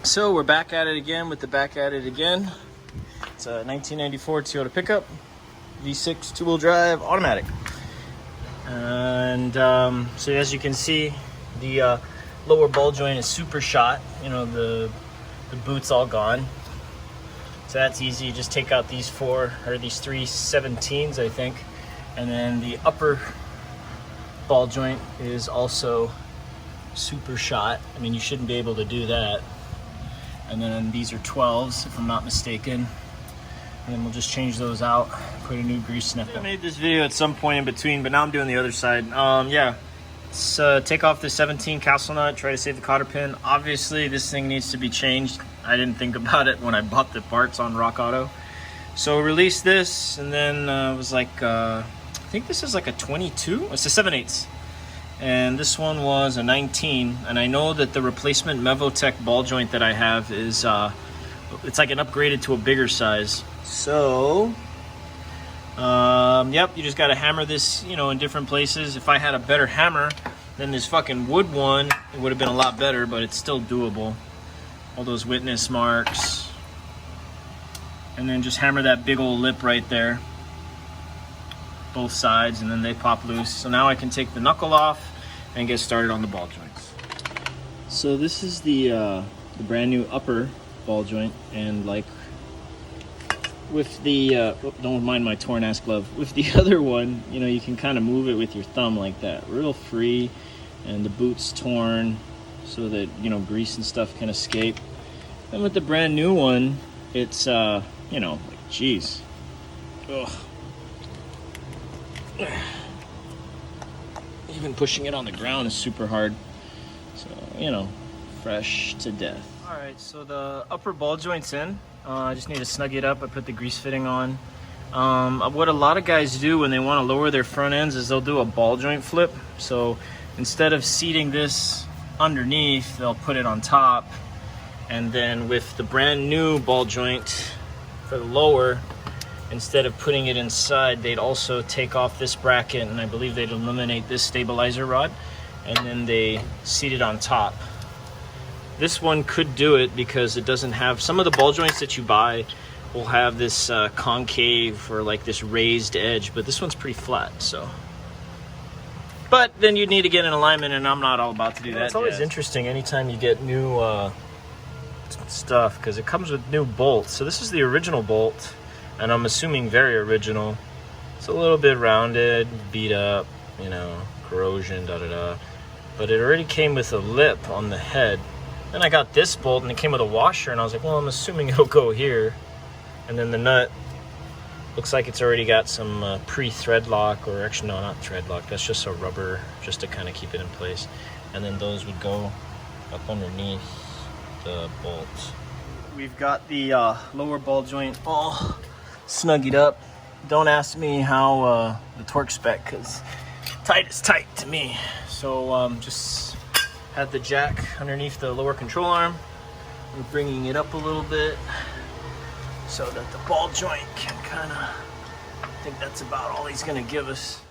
So we're back at it again with the back at it again. It's a 1994 Toyota pickup, V6 two-wheel drive, automatic. And so as you can see, the lower ball joint is super shot. You know, the boot's all gone. So that's easy. You just take out these three 17s, I think. And then the upper ball joint is also super shot. I mean, you shouldn't be able to do that. And then these are 12s, if I'm not mistaken. And then we'll just change those out, put a new grease nipple. I made this video at some point in between, but now I'm doing the other side. Yeah, let's take off the 17 castle nut, try to save the cotter pin. Obviously, this thing needs to be changed. I didn't think about it when I bought the parts on Rock Auto. So release this, and then it was like, I think this is like a 22. It's a 7/8. And this one was a 19. And I know that the replacement Mevotech ball joint that I have is, it's like an upgraded to a bigger size. So, yep, you just got to hammer this, you know, in different places. If I had a better hammer than this fucking wood one, it would have been a lot better, but it's still doable. All those witness marks. And then just hammer that big old lip right there. Both sides, and then they pop loose. So now I can take the knuckle off and get started on the ball joints. So this is the brand new upper ball joint, and like with the don't mind my torn ass glove. With the other one, you know, you can kind of move it with your thumb like that, real free, and the boot's torn so that, you know, grease and stuff can escape. And with the brand new one, it's you know, like, geez, ugh. Even pushing it on the ground is super hard. So, you know, fresh to death. All right, so the upper ball joint's in. I just need to snug it up. I put the grease fitting on. What a lot of guys do when they want to lower their front ends is they'll do a ball joint flip. So instead of seating this underneath, they'll put it on top. And then with the brand new ball joint for the lower, instead of putting it inside, they'd also take off this bracket, and I believe they'd eliminate this stabilizer rod, and then they seat it on top. This one could do it because it doesn't have, some of the ball joints that you buy will have this concave or like this raised edge, but this one's pretty flat, so. But then you need to get an alignment, and I'm not all about to do that. It's always interesting anytime you get new stuff, because it comes with new bolts. So this is the original bolt, and I'm assuming very original. It's a little bit rounded, beat up, you know, corrosion, da-da-da. But it already came with a lip on the head. Then I got this bolt, and it came with a washer, and I was like, well, I'm assuming it'll go here. And then the nut looks like it's already got some pre-thread lock, or actually, no, not thread lock. That's just a rubber, just to kind of keep it in place. And then those would go up underneath the bolt. We've got the lower ball joint all snuggied up. Don't ask me how the torque spec, because tight is tight to me. So just had the jack underneath the lower control arm. We're bringing it up a little bit so that the ball joint can kind of, I think that's about all he's going to give us.